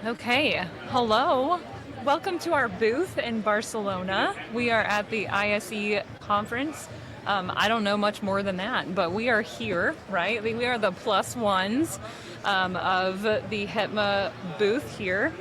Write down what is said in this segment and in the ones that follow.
Okay, hello. Welcome to our booth in Barcelona. We are at the ISE conference. I don't know much more than that, but we are here, right? We are the plus ones of the HETMA booth here.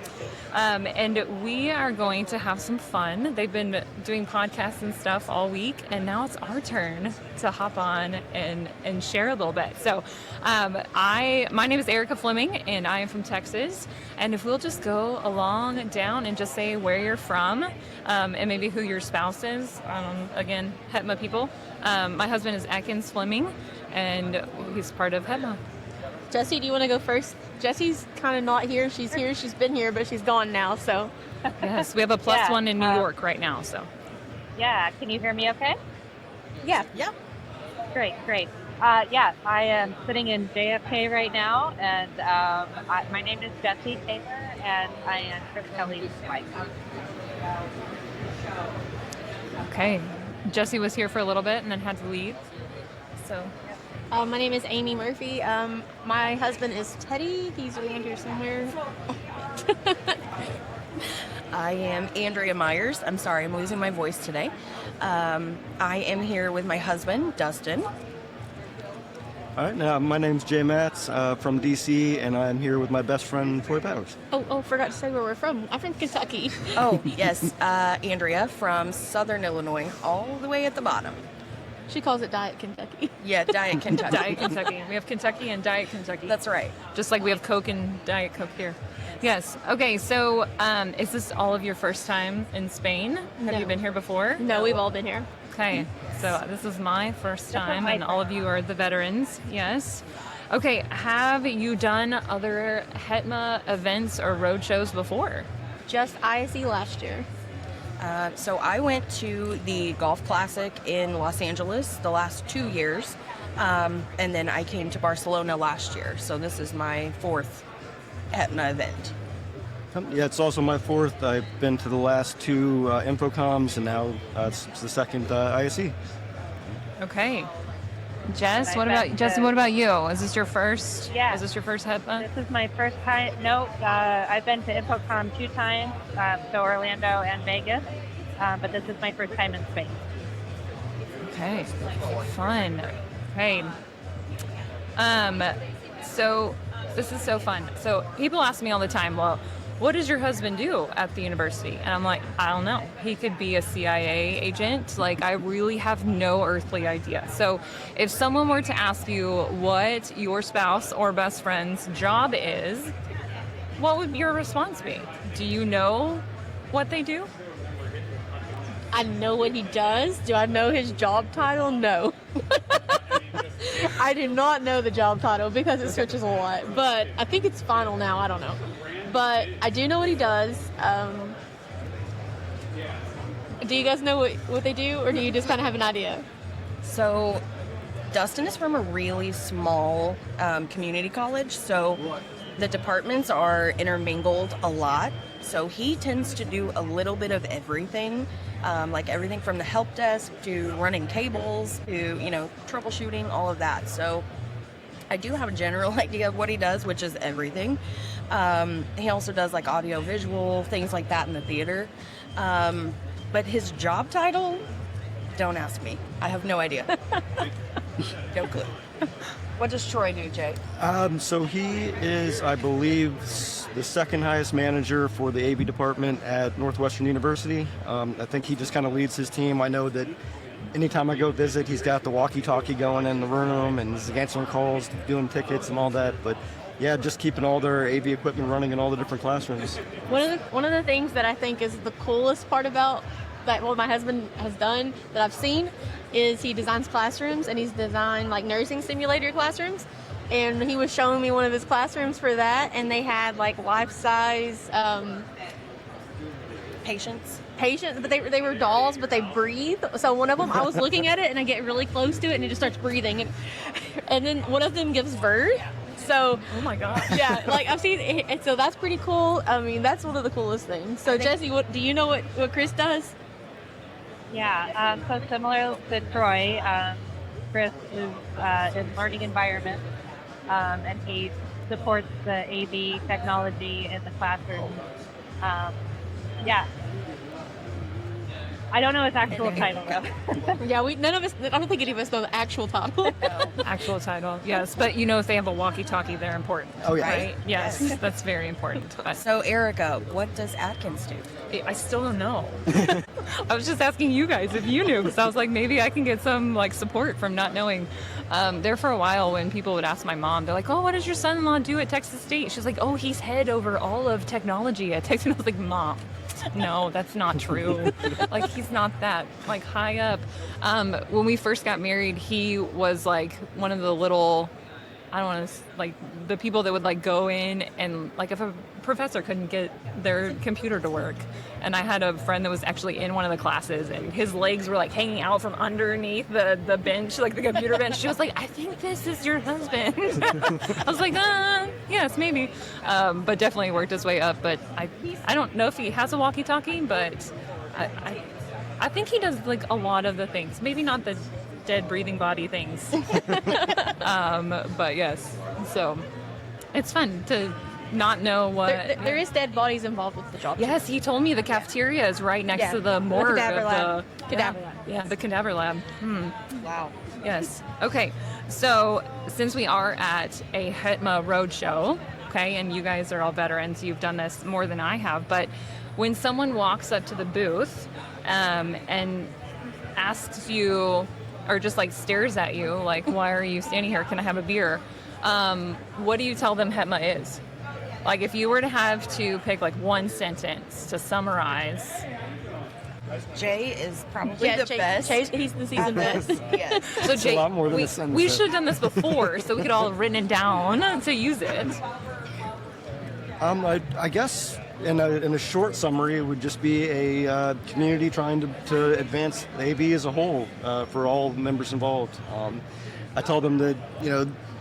And we are going to have some fun. They've been doing podcasts and stuff all week, and now it's our turn to hop on and share a little bit. So my name is Erica Fleming, and I am from Texas. And if we'll just go along down and just say where you're from and maybe who your spouse is, again, HETMA people. My husband is Atkins Fleming, and he's part of HETMA. Jessi, do you want to go first? Jessi's kind of not here. She's here. She's been here, but she's gone now. So, yes, we have a plus one in New York right now. So, yeah, can you hear me? Okay. Yeah. Great. I am sitting in JFK right now, and my name is Jessi Taylor, and I am Chris Kelly's wife. Okay, Jessi was here for a little bit and then had to leave. So. My name is Amy Murphy. My husband is Teddy. He's around here somewhere. I am Andrea Myers. I'm sorry, I'm losing my voice today. I am here with my husband, Dustin. All right, now my name's Jay Matz from DC, and I'm here with my best friend, Troy Powers. Oh, forgot to say where we're from. I'm from Kentucky. Oh, yes, Andrea from Southern Illinois, all the way at the bottom. She calls it Diet Kentucky. Yeah, Diet Kentucky. Diet Kentucky. We have Kentucky and Diet Kentucky. That's right. Just like we have Coke and Diet Coke here. Yes. Okay, so is this all of your first time in Spain? Have you been here before? No, we've all been here. Okay, so this is my first time, and all of you are the veterans. Yes. Okay, have you done other HETMA events or road shows before? Just ISE last year. So I went to the Golf Classic in Los Angeles the last 2 years, and then I came to Barcelona last year. So this is my fourth HETMA event. Yeah, it's also my fourth. I've been to the last two Infocoms, and now it's the second ISE. Okay. Jess, what about you? Is this your first? Yeah. Is this your first HETMA? This is my first time. No, I've been to InfoComm 2 times, so Orlando and Vegas, but this is my first time in Spain. Okay, fun. Hey, so this is so fun. So people ask me all the time, well, what does your husband do at the university? And I'm like, I don't know. He could be a CIA agent. Like, I really have no earthly idea. So if someone were to ask you what your spouse or best friend's job is, what would your response be? Do you know what they do? I know what he does. Do I know his job title? No. I do not know the job title because it switches a lot. But I think it's final now. I don't know. But I do know what he does. Do you guys know what they do, or do you just kind of have an idea? So Dustin is from a really small community college, so the departments are intermingled a lot. So he tends to do a little bit of everything, like everything from the help desk to running cables to, troubleshooting, all of that. So I do have a general idea of what he does, which is everything. He also does like audio visual, things like that in the theater. But his job title, don't ask me. I have no idea. No clue. What does Troy do, Jay? So he is, I believe, the second highest manager for the AV department at Northwestern University. I think he just kind of leads his team. I know that anytime I go visit, he's got the walkie-talkie going in the room and he's answering calls, doing tickets and all that. But yeah, just keeping all their AV equipment running in all the different classrooms. One of the things that I think is the coolest part about that what my husband has done that I've seen is he designs classrooms, and he's designed like nursing simulator classrooms. And he was showing me one of his classrooms for that, and they had like life-size Patients, but they were dolls, but they breathe. So one of them, I was looking at it, and I get really close to it, and it just starts breathing, and then one of them gives birth. So, oh my gosh. Yeah, like I've seen it, and so that's pretty cool. I mean, that's one of the coolest things. So, Jessi, what do you know what Chris does? Yeah, so similar to Troy, Chris is in learning environment, and he supports the AV technology in the classroom. Yeah. I don't know his actual title though. Yeah, none of us. I don't think any of us know the actual title. Actual title, yes. But if they have a walkie-talkie, they're important. Oh, yeah. Right? Yes, that's very important. But So, Erica, what does Atkins do? I still don't know. I was just asking you guys if you knew, because I was like, maybe I can get some support from not knowing. There for a while, when people would ask my mom, they're like, "Oh, what does your son-in-law do at Texas State?" She's like, "Oh, he's head over all of technology at Texas." And I was like, "Mom, no, that's not true. He's not that high up." When we first got married, he was one of the little, I don't want to, the people that would go in and if a professor couldn't get their computer to work, and I had a friend that was actually in one of the classes, and his legs were hanging out from underneath the bench, the computer bench. She was like, "I think this is your husband." I was like, yes, maybe, but definitely worked his way up. But I don't know if he has a walkie-talkie, but I think he does a lot of the things. Maybe not the dead breathing body things. But yes, so it's fun to not know what There is dead bodies involved with the job. Yes, he told me the cafeteria is right next to the morgue cadaver of lab. the Cadaver lab. Yeah, the cadaver lab. Wow. Yes. Okay. So since we are at a HETMA roadshow, okay, and you guys are all veterans, you've done this more than I have, but when someone walks up to the booth and asks you, or just stares at you, "Why are you standing here? Can I have a beer?" What do you tell them HETMA is? If you were to have to pick one sentence to summarize. Jay is probably the Jay, best. He's the seasoned best. Yes. So Jay, a lot more than we, a sentence. we should have done this before, so we could all have written it down to use it. I guess in a short summary, it would just be a community trying to advance the AV as a whole for all members involved. I told them that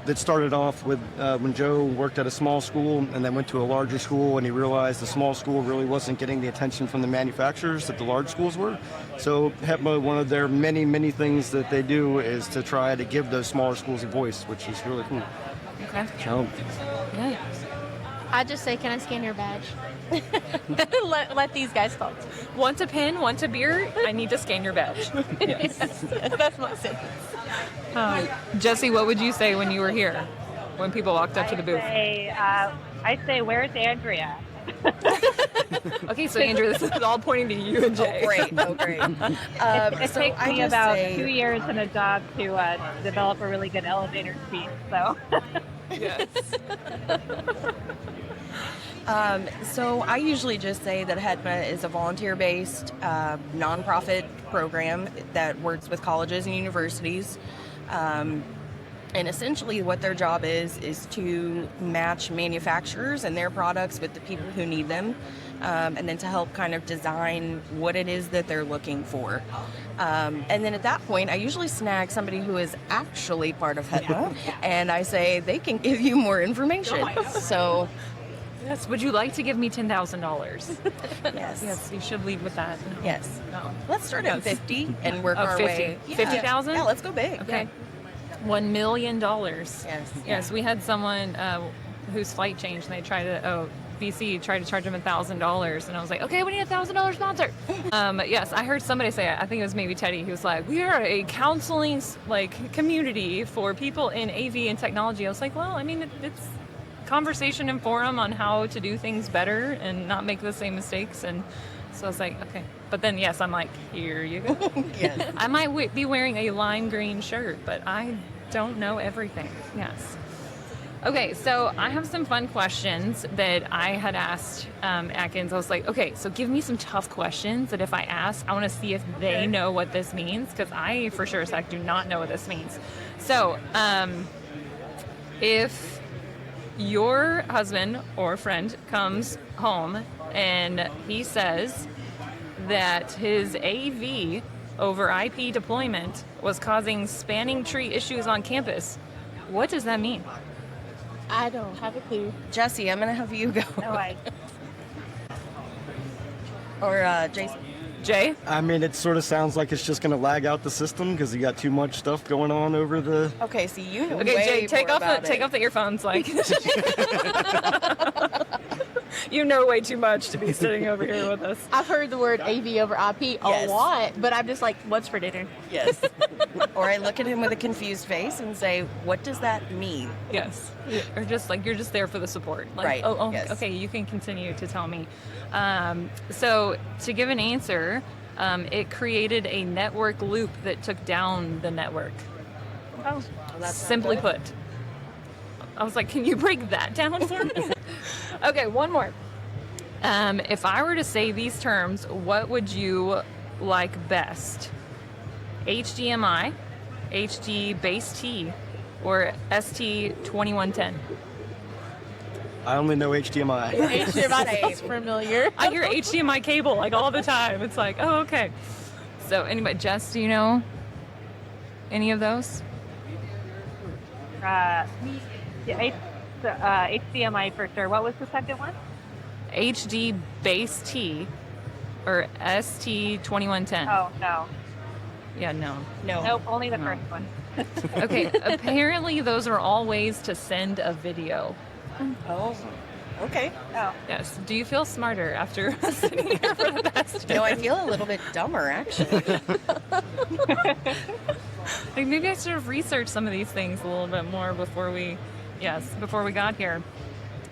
that started off with when Joe worked at a small school and then went to a larger school, and he realized the small school really wasn't getting the attention from the manufacturers that the large schools were. So HETMA, one of their many, many things that they do is to try to give those smaller schools a voice, which is really cool. Okay. So, Yeah. I just say, "Can I scan your badge?" let these guys talk. Want a pen? Want a beer? I need to scan your badge. Yes, that's my sentence. Jessi, what would you say when you were here? When people walked up to the booth? I'd say, "Where's Andrea?" Okay, so Andrew, this is all pointing to you and Jay. Oh, great. It So takes I me just about say- 2 years in a job to develop a really good elevator speed. So. Yes. So I usually just say that HETMA is a volunteer-based nonprofit program that works with colleges and universities. And essentially what their job is to match manufacturers and their products with the people who need them, and then to help kind of design what it is that they're looking for. And then at that point, I usually snag somebody who is actually part of HETMA, and I say they can give you more information. So, Yes. Would you like to give me $10,000? yes. Yes, you should lead with that. Yes. No. Let's start at 50 and work Oh, our 50. way. 50,000? Yeah, let's go big. Okay. $1 million. Yes. Yes, we had someone whose flight changed, and they tried to, BC tried to charge him $1,000, and I was like, okay, we need a $1,000 sponsor. Yes, I heard somebody say, I think it was maybe Teddy, he was like, we are a counseling community for people in AV and technology. I was like, well, I mean, it's conversation and forum on how to do things better and not make the same mistakes. And so I was like, okay. But then, yes, I'm like, here you go. Yes. I might be wearing a lime green shirt, but I don't know everything. Yes. Okay, so I have some fun questions that I had asked Atkins. I was like, okay, so give me some tough questions that if I ask, I want to see if they know what this means, because I, for sure, do not know what this means. So, if your husband or friend comes home and he says that his AV over IP deployment was causing spanning tree issues on campus, what does that mean? I don't have a clue. Jessi, I'm going to have you go. No, Or Jason. Jay? I mean, it sort of sounds like it's just going to lag out the system because you got too much stuff going on over the. Okay, so you know Okay, way Jay, take more off about the earphones. Like, you know way too much to be sitting over here with us. I've heard the word AV over IP a Yes. lot, but I'm just like, what's for dinner? Yes. Or I look at him with a confused face and say, "What does that mean?" Yes. Or just like you're just there for the support. Like, Right, oh, yes. okay, you can continue to tell me. So to give an answer, it created a network loop that took down the network. Oh, Simply put. I was like, can you break that down for me? Okay, one more. If I were to say these terms, what would you like best? HDMI, HD base T, or ST2110? I only know HDMI. HDMI sounds familiar. I hear HDMI cable like all the time. It's like, oh, okay. So anyway, Jess, do you know any of those? HDMI for sure. What was the second one? HD base T or ST2110? Oh, no. Yeah, no. No. Nope, only the first one. Okay, apparently those are all ways to send a video. Oh. Okay. Oh. Yes. Do you feel smarter after sitting here for the past No, I feel a little bit dumber actually. Like maybe I should have researched some of these things a little bit more before we got here.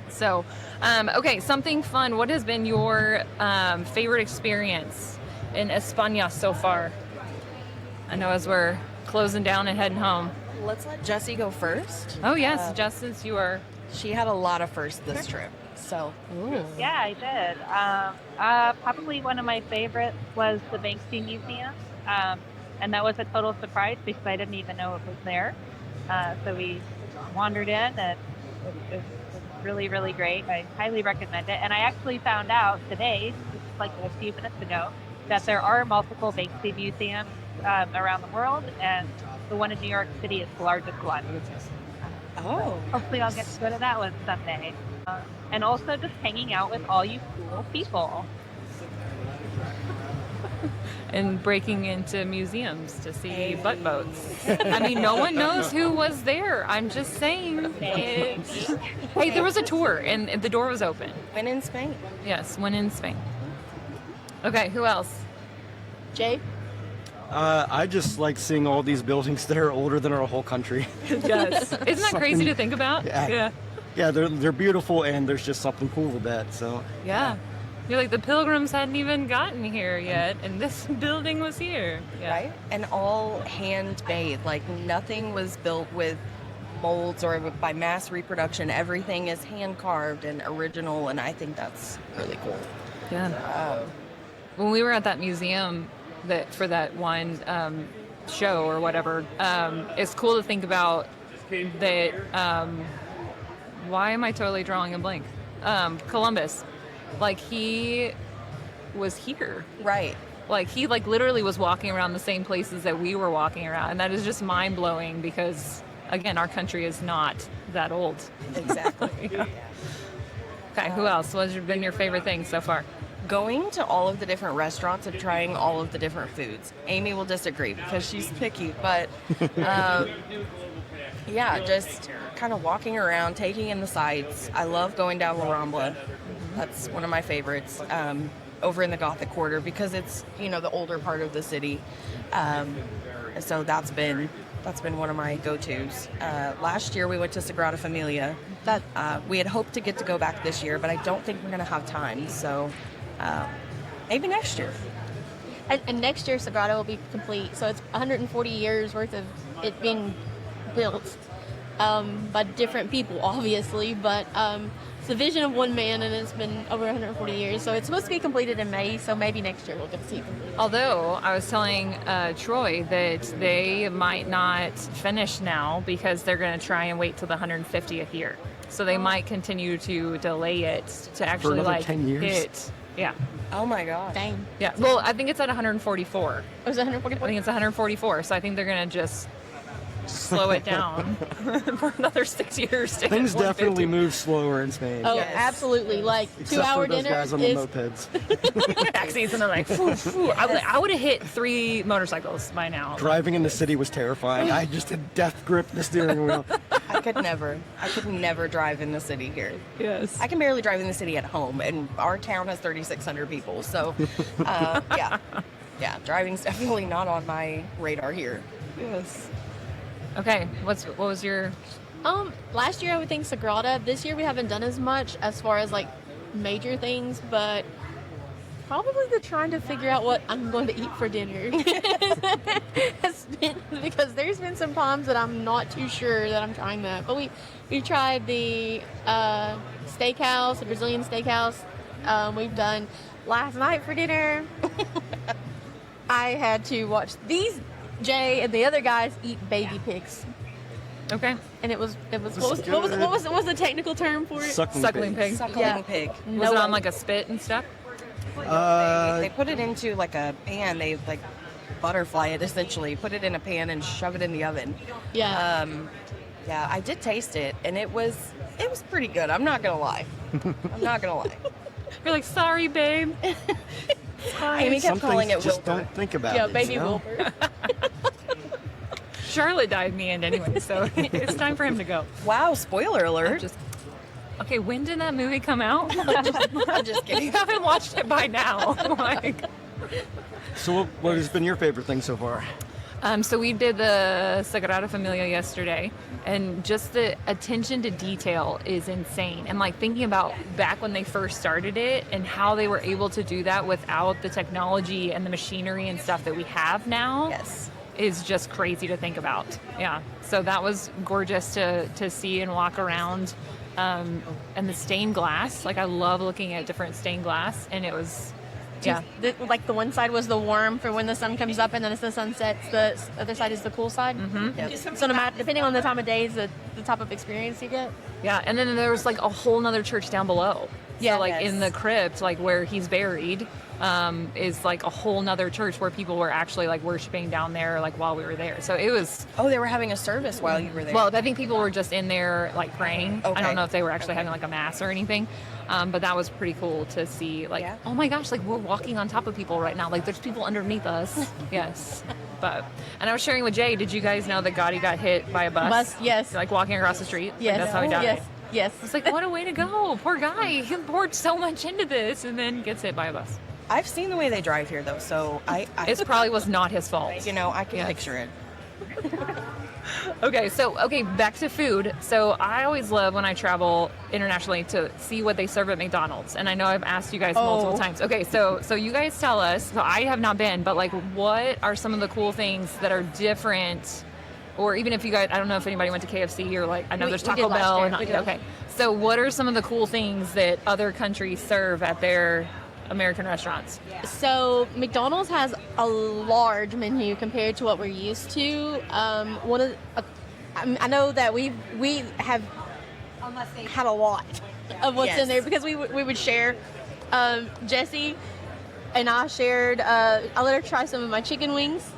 So, okay, something fun. What has been your favorite experience in España so far? I know as we're closing down and heading home. Let's let Jessie go first. Oh yes, just as you are. She had a lot of firsts this trip. So, Yeah, I did. Probably one of my favorites was the Banksy Museum. And that was a total surprise because I didn't even know it was there. So we wandered in and it was really, really great. I highly recommend it. And I actually found out today, just like a few minutes ago, that there are multiple Banksy museums around the world, and the one in New York City is the largest one. oh, Hopefully I'll get to go to that one someday. And also just hanging out with all you cool people. And breaking into museums to see butt boats. I mean, no one knows who was there. I'm just saying. Hey, there was a tour and the door was open. when in Spain. Yes, when in Spain. Okay, who else? Jay? I just like seeing all these buildings that are older than our whole country. Yes. Isn't that crazy to think about? Yeah. Yeah, they're beautiful, and there's just something cool with that. So Yeah. You're like, the pilgrims hadn't even gotten here yet, and this building was here. Yeah. Right? And all hand-made. Like, nothing was built with molds or by mass reproduction. Everything is hand-carved and original, and I think that's really cool. Yeah. When we were at that museum for that one show or whatever, it's cool to think about that. Why am I totally drawing a blank? Columbus. Like, he was here. Right. Like, he literally was walking around the same places that we were walking around. And that is just mind-blowing because, again, our country is not that old. Exactly. Yeah. Okay, who else? What's been your favorite thing so far? Going to all of the different restaurants and trying all of the different foods. Amy will disagree because she's picky, but yeah, just kind of walking around, taking in the sights. I love going down La Rambla. That's one of my favorites. Over in the Gothic Quarter because it's, the older part of the city. So that's been one of my go-tos. Last year we went to Sagrada Familia. We had hoped to get to go back this year, but I don't think we're going to have time. So maybe next year. And next year, Sagrada will be complete. So it's 140 years worth of it being built by different people, obviously. But it's the vision of one man, and it's been over 140 years. So it's supposed to be completed in May. So maybe next year we'll get to see it completed. Although I was telling Troy that they might not finish now because they're going to try and wait till the 150th year. So they might continue to delay it to actually another 10 years? hit. Yeah. Oh my gosh. Dang. Yeah. Well, I think it's at 144. Was it 144? I think it's 144. So I think they're going to just slow it down for another 6 years. To Things hit 150. definitely move slower in Spain. Oh, Yes. absolutely. Like Except 2-hour for those dinner guys on the is mopeds. Taxis, and they're like, phew, phew. I would have hit 3 motorcycles by now. Driving in the city was terrifying. I just had death grip the steering wheel. I could never drive in the city here. Yes. I can barely drive in the city at home, and our town has 3,600 people. So, yeah, driving's definitely not on my radar here. Yes. Okay. What was your? last year I would think Sagrada. This year we haven't done as much as far as like major things, but probably the trying to figure out what I'm going to eat for dinner. Has been, because there's been some times that I'm not too sure that I'm trying that. But we tried the steakhouse, the Brazilian steakhouse. We've done last night for dinner. I had to watch Jay and the other guys eat baby pigs. Okay. And it was what was the technical term for it? Suckling pig. Suckling Yeah. pig. Was it on like a spit and stuff? They put it into like a pan. They like butterfly it essentially. Put it in a pan and shove it in the oven. Yeah. Yeah, I did taste it, and it was pretty good. I'm not gonna lie. You're like, sorry, babe. Amy kept Some calling things it just Wilbur. don't think about Yeah, it. baby you know? Wilbur. Charlotte died in the end anyway, so it's time for him to go. Wow, spoiler alert. Okay, when did that movie come out? I'm just kidding. You haven't watched it by now. Like, So what has been your favorite thing so far? so we did the Sagrada Familia yesterday, and just the attention to detail is insane. And like thinking about back when they first started it and how they were able to do that without the technology and the machinery and stuff that we have now. Yes. Is just crazy to think about. Yeah. So that was gorgeous to see and walk around. And the stained glass, like I love looking at different stained glass, and it was, yeah. Like the one side was the warm for when the sun comes up, and then as the sun sets, the other side is the cool side. Mm-hmm. Yep. So no matter, depending on the time of day, is the type of experience you get. Yeah. And then there was like a whole nother church down below. Yeah. So like Yes. in the crypt, like where he's buried, is like a whole nother church where people were actually like worshiping down there, like while we were there. So it was, Oh, they were having a service while you were there. well, I think people were just in there like praying. I Okay. don't know if they were actually having like a mass or anything. But that was pretty cool to see, like, Yeah. oh my gosh, like we're walking on top of people right now. Like there's people underneath us. Yes. And I was sharing with Jay, did you guys know that Gotti got hit by a bus? Yes. Like walking across the street? Like, Yes. that's how he died. Yes. Yes. It's like, what a way to go. Poor guy. He poured so much into this and then gets hit by a bus. I've seen the way they drive here, though, so I It probably was not his fault. I can Yes. picture it. Okay, back to food. So I always love when I travel internationally to see what they serve at McDonald's. And I know I've asked you guys multiple times. Okay, so you guys tell us, so I have not been, but like what are some of the cool things that are different? Or even if you guys, I don't know if anybody went to KFC or like, I know there's we did Taco last Bell. year. And, We did. okay, so what are some of the cool things that other countries serve at their American restaurants? So McDonald's has a large menu compared to what we're used to. I know that we have had a lot of what's Yes. in there because we would share. Jessi and I shared. I let her try some of my chicken wings.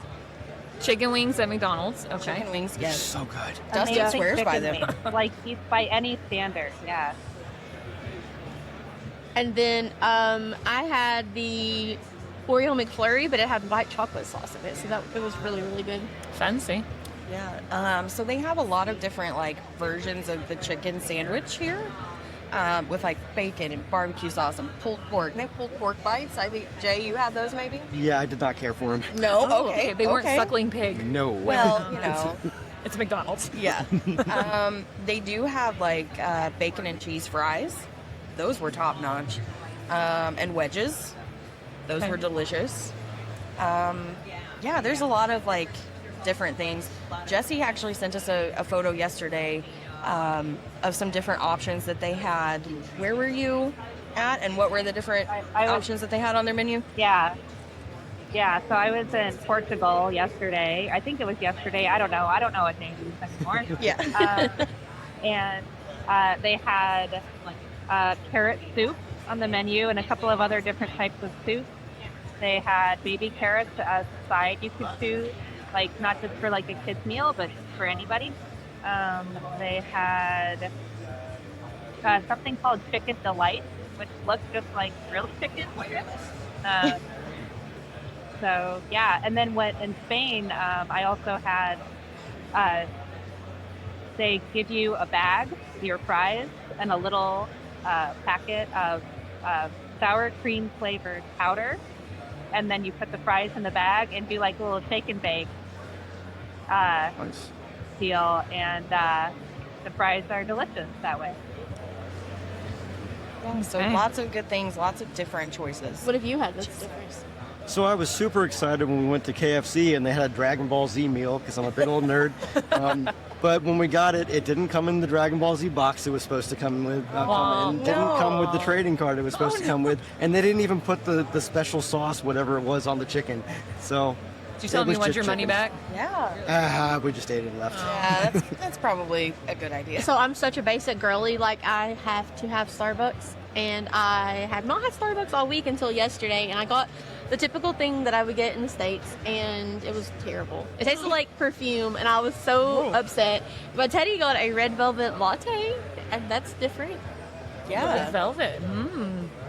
Chicken wings at McDonald's. Okay. Chicken wings, yes. So good. Dustin Amazing swears by chicken them. wings. Like he's by any standard, yeah. And then I had the Oreo McFlurry, but it had white chocolate sauce in it, so it was really, really good. Fancy. Yeah. So they have a lot of different like versions of the chicken sandwich here, with like bacon and barbecue sauce and pulled pork. They have pulled pork bites. I think Jay, you had those maybe? Yeah, I did not care for him. No. Oh, okay. They weren't okay. suckling pig. No. Well, you know. It's McDonald's. Yeah. They do have like bacon and cheese fries. Those were top notch. And wedges. Those Okay. were delicious. Yeah, there's a lot of like different things. Jessi actually sent us a photo yesterday of some different options that they had. Where were you at, and what were the different I was- options that they had on their menu? Yeah. Yeah, so I was in Portugal yesterday. I think it was yesterday. I don't know. I don't know what day it is anymore. Yeah. And they had carrot soup on the menu and a couple of other different types of soup. They had baby carrots as a side you could choose, like not just for like a kid's meal, but for anybody. They had something called Chicken Delight, which looked just like real chicken. So yeah, and then in Spain, I also had. They give you a bag, your fries, and a little packet of sour cream flavored powder, and then you put the fries in the bag and do like a little shake and bake Nice. deal, and the fries are delicious that way. Yeah, so Okay. lots of good things, lots of different choices. What have you had that's different? So I was super excited when we went to KFC and they had a Dragon Ball Z meal because I'm a big old nerd. But when we got it, it didn't come in the Dragon Ball Z box it was supposed to come with. Didn't come with the trading card it was supposed to come with, and they didn't even put the special sauce, whatever it was, on the chicken. So. Did you tell me you want your money back? Yeah. We just ate it and left. Yeah, that's probably a good idea. So I'm such a basic girly. Like, I have to have Starbucks, and I have not had Starbucks all week until yesterday, and I got the typical thing that I would get in the States, and it was terrible. It tasted like perfume, and I was so upset. But Teddy got a red velvet latte, and that's different. Yeah. Velvet.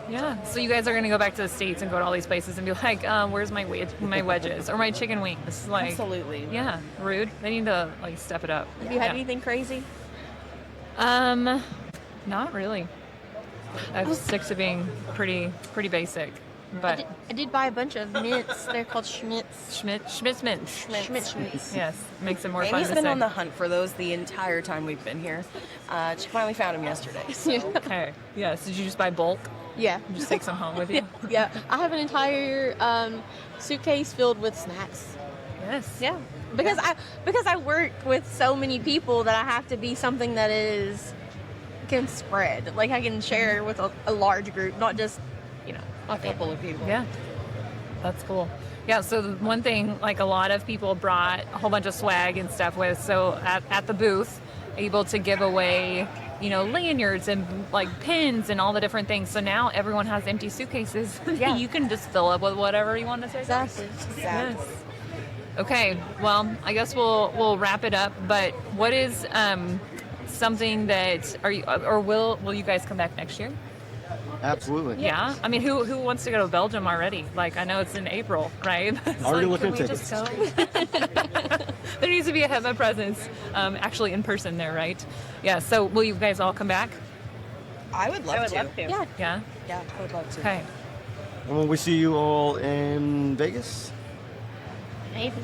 Yeah. So you guys are going to go back to the States and go to all these places and be like, where's my wedges or my chicken wings? Like, Absolutely. yeah, rude. They need to like step it up. Have you had anything crazy? Not really. I stick to being pretty basic. But I did buy a bunch of mints. They're called Schmitz. Schmitz mints. Schmitz. Yes, makes it more fun Amy's to been say. on the hunt for those the entire time we've been here. She finally found them yesterday. So. Okay. Yes. Did you just buy bulk? Yeah. Just take some home with you? Yeah. I have an entire suitcase filled with snacks. Yes. Yeah. Because I work with so many people that I have to be something that can spread. Like, I can share with a large group, not just, A couple of people. Yeah. That's cool. Yeah, so the one thing, like, a lot of people brought a whole bunch of swag and stuff with, so at the booth, able to give away, lanyards and, like, pins and all the different things. So now everyone has empty suitcases. Yeah. You can just fill up with whatever you want to say. Exactly. Yes. Okay, well, I guess we'll wrap it up, but what is something that, will you guys come back next year? Absolutely. Yeah. I mean, who wants to go to Belgium already? Like, I know it's in April, right? It's Already like, looking can we at just go? There needs to be a HETMA presence, actually in person there, right? Yeah. So will you guys all come back? I would love I would to. love to. Yeah. Yeah. Yeah, I would love to. Okay. And will we see you all in Vegas? Maybe.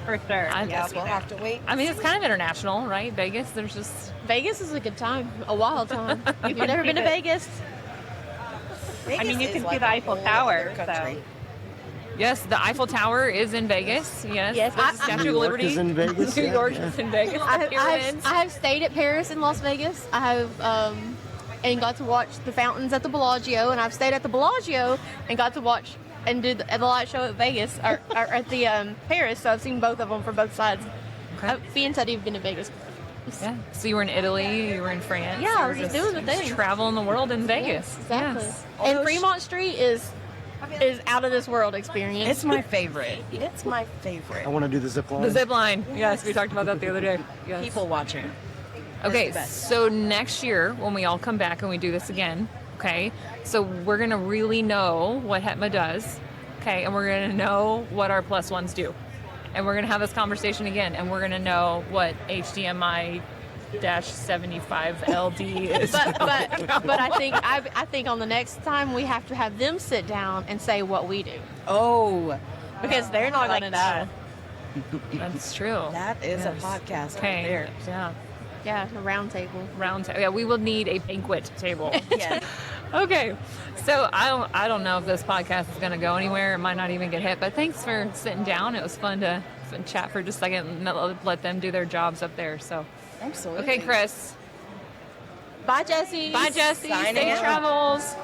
For sure. I Yeah, Guess I'll be we'll there. have to wait. I mean, it's kind of international, right? Vegas. There's just Vegas is a good time. A wild time. If you've never been to Vegas, I mean, you Vegas can is see like the a Eiffel whole Tower, other country. so. yes, the Eiffel Tower is in Vegas. Yes. Yes, There's I- the Statue New of York Liberty is in Vegas, New yeah, York yeah. is in Vegas. I The have, pyramids. I have stayed at Paris and Las Vegas. I have and got to watch the fountains at the Bellagio, and I've stayed at the Bellagio and got to watch and do the light show at Vegas or at the Paris. So I've seen both of them for both sides. Okay. Fee and Teddy have been to Vegas. Yeah. So you were in Italy, you were in France. Yeah, you I were was just doing the thing. Traveling the world in Vegas. Exactly. Yes. And Fremont Street is out of this world experience. It's my favorite. It's my favorite. I want to do the zip line. The zip line. Yes, we talked about that the other day. Yes. People watching. Okay, the best. so next year when we all come back and we do this again, okay, so we're going to really know what HETMA does, okay, and we're going to know what our plus ones do. And we're going to have this conversation again, and we're going to know what HDMI 75 LD is. but I think on the next time we have to have them sit down and say what we do, Oh, because they're not like going to that. know. That's true. that is Yes. a podcast right Okay. there. Yeah. Yeah, a round table. Round table. Yeah, we will need a banquet table. Yeah. Okay, so I don't know if this podcast is going to go anywhere. It might not even get hit. But thanks for sitting down. It was fun to chat for just a second and let them do their jobs up there. So, Absolutely. okay, Chris. Bye, Jessie. Bye, Jesse. Signing Safe out. travels.